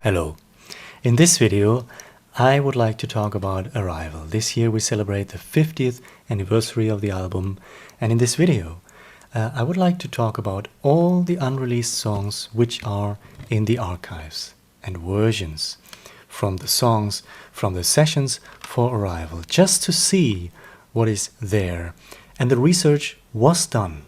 Hello. In this video, I would like to talk about Arrival. This year we celebrate the 50th anniversary of the album, and in this video I would like to talk about all the unreleased songs which are in the archives and versions from the songs from the sessions for Arrival, just to see what is there. And the research was done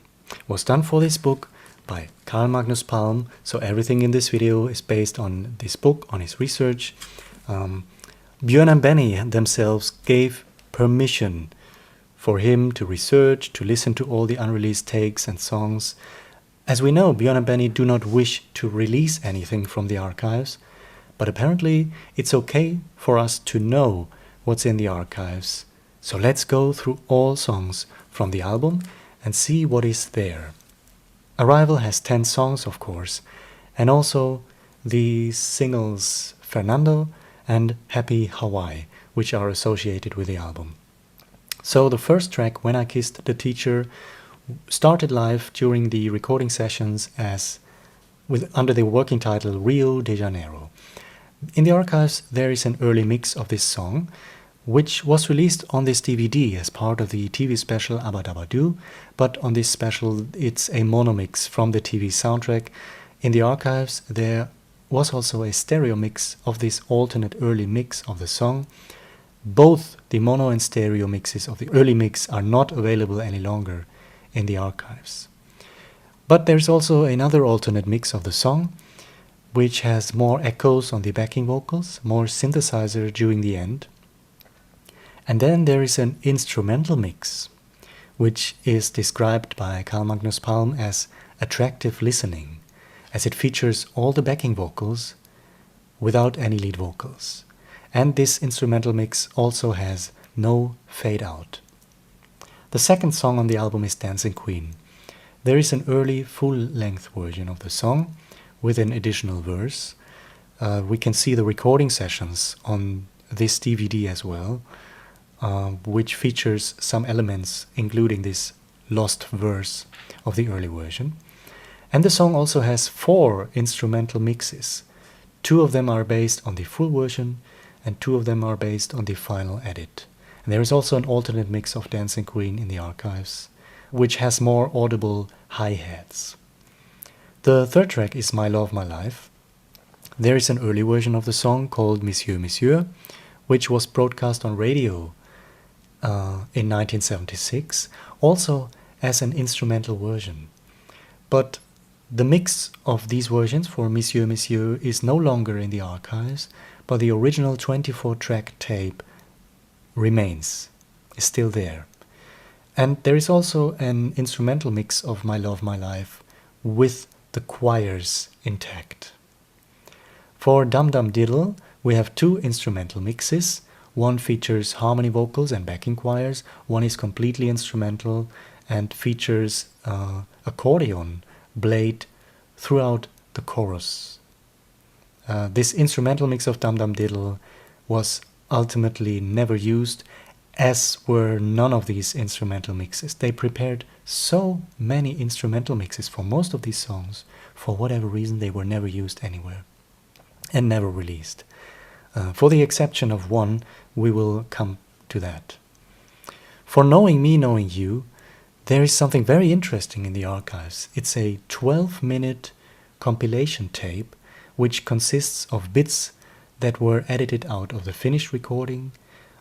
for this book by Carl Magnus Palm, so everything in this video is based on this book, on his research. Björn and Benny themselves gave permission for him to research, to listen to all the unreleased takes and songs. As we know, Björn and Benny do not wish to release anything from the archives, but apparently it's okay for us to know what's in the archives. So let's go through all songs from the album and see what is there. Arrival has 10 songs, of course, and also the singles Fernando and Happy Hawaii, which are associated with the album. So the first track, When I Kissed the Teacher, started live during the recording sessions under the working title Rio de Janeiro. In the archives there is an early mix of this song, which was released on this DVD as part of the TV special ABBA, but on this special it's a mono mix from the TV soundtrack. In the archives there was also a stereo mix of this alternate early mix of the song. Both the mono and stereo mixes of the early mix are not available any longer in the archives. But there's also another alternate mix of the song, which has more echoes on the backing vocals, more synthesizer during the end. And then there is an instrumental mix, which is described by Carl Magnus Palm as attractive listening, as it features all the backing vocals without any lead vocals. And this instrumental mix also has no fade out. The second song on the album is Dancing Queen. There is an early full-length version of the song with an additional verse. We can see the recording sessions on this DVD as well, which features some elements including this lost verse of the early version. And the song also has 4 instrumental mixes. 2 of them are based on the full version and 2 of them are based on the final edit. And there is also an alternate mix of Dancing Queen in the archives, which has more audible hi-hats. The third track is My Love, My Life. There is an early version of the song called Monsieur, Monsieur, which was broadcast on radio in 1976, also as an instrumental version. But the mix of these versions for Monsieur Monsieur is no longer in the archives, but the original 24-track tape remains, is still there. And there is also an instrumental mix of My Love, My Life with the choirs intact. For Dum Dum Diddle, we have 2 instrumental mixes. One features harmony vocals and backing choirs, one is completely instrumental and features accordion played throughout the chorus. This instrumental mix of Dum Dum Diddle was ultimately never used, as were none of these instrumental mixes. They prepared so many instrumental mixes for most of these songs. For whatever reason, they were never used anywhere and never released. For the exception of one, we will come to that. For Knowing Me, Knowing You, there is something very interesting in the archives. It's a 12-minute compilation tape which consists of bits that were edited out of the finished recording,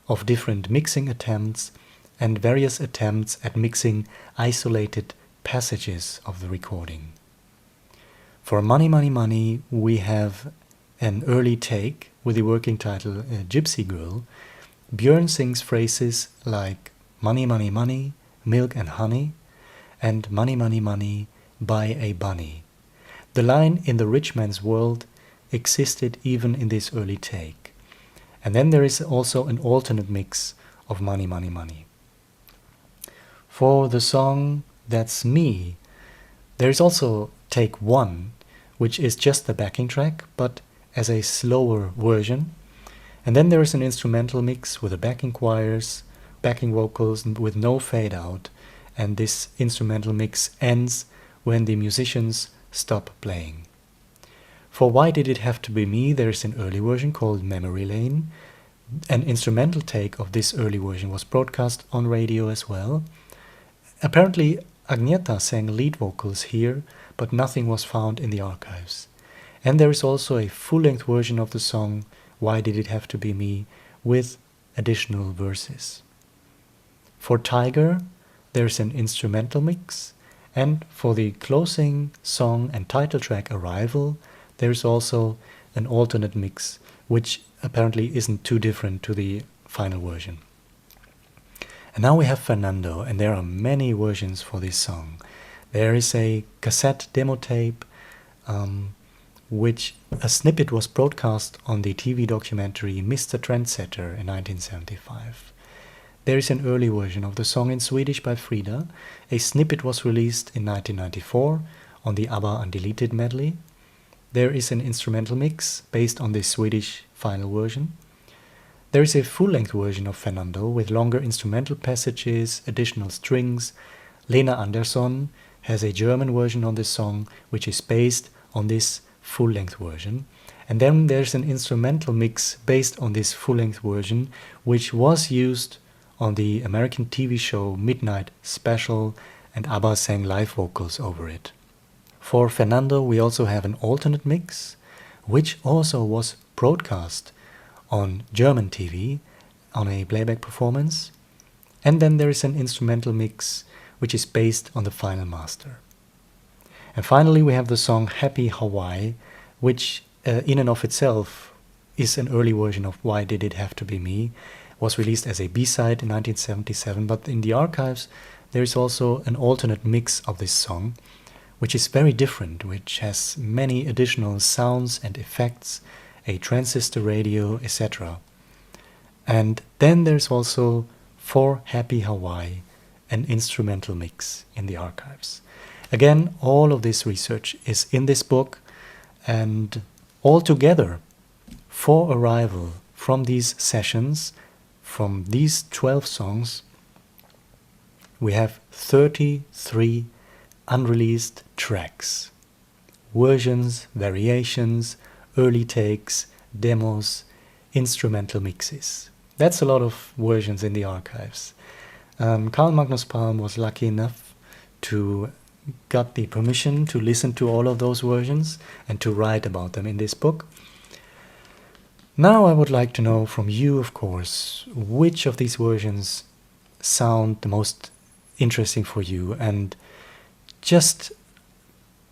of different mixing attempts, and various attempts at mixing isolated passages of the recording. For Money, Money, Money, we have an early take with the working title Gypsy Girl. Björn sings phrases like money, money, money, milk and honey, and money, money, money, buy a bunny. The line in the rich man's world existed even in this early take. And then there is also an alternate mix of Money, Money, Money. For the song That's Me, there is also take 1, which is just the backing track, but as a slower version. And then there is an instrumental mix with the backing choirs, backing vocals with no fade out, and this instrumental mix ends when the musicians stop playing. For Why Did It Have to Be Me, there is an early version called Memory Lane. An instrumental take of this early version was broadcast on radio as well. Apparently, Agneta sang lead vocals here, but nothing was found in the archives. And there is also a full-length version of the song Why Did It Have to Be Me with additional verses. For Tiger, there is an instrumental mix, and for the closing song and title track Arrival, there is also an alternate mix, which apparently isn't too different to the final version. And now we have Fernando, and there are many versions for this song. There is a cassette demo tape, which a snippet was broadcast on the TV documentary Mr. Trendsetter in 1975. There is an early version of the song in Swedish by Frida. A snippet was released in 1994 on the ABBA Undeleted medley. There is an instrumental mix based on the Swedish final version. There is a full-length version of Fernando with longer instrumental passages, additional strings. Lena Andersson has a German version on this song, which is based on this full-length version. And then there's an instrumental mix based on this full-length version, which was used on the American TV show Midnight Special, and ABBA sang live vocals over it. For Fernando, we also have an alternate mix, which also was broadcast on German TV on a playback performance. And then there is an instrumental mix, which is based on the final master. And finally, we have the song Happy Hawaii, which in and of itself is an early version of Why Did It Have to Be Me. Was released as a B-side in 1977, but in the archives there is also an alternate mix of this song, which is very different, which has many additional sounds and effects, a transistor radio, etc. And then there's also For Happy Hawaii, an instrumental mix in the archives. Again, all of this research is in this book, and altogether, for Arrival, from these sessions, from these 12 songs, we have 33 unreleased tracks, versions, variations, early takes, demos, instrumental mixes. That's a lot of versions in the archives. Carl Magnus Palm was lucky enough to got the permission to listen to all of those versions and to write about them in this book. Now I would like to know from you, of course, which of these versions sound the most interesting for you, and just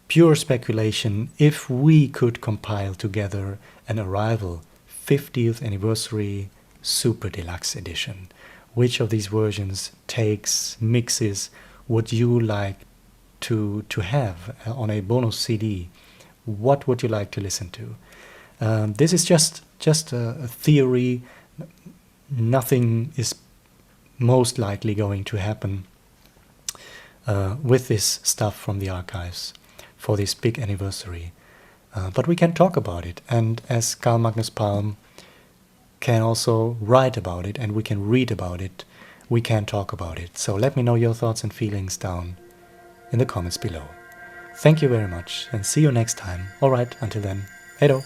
pure speculation, if we could compile together an Arrival 50th anniversary super deluxe edition, which of these versions, takes, mixes would you like to have on a bonus CD? What would you like to listen to? This is just a theory. Nothing is most likely going to happen with this stuff from the archives for this big anniversary. But we can talk about it, and as Carl Magnus Palm can also write about it and we can read about it, we can talk about it. So let me know your thoughts and feelings down in the comments below. Thank you very much and see you next time. Alright, until then, hey do!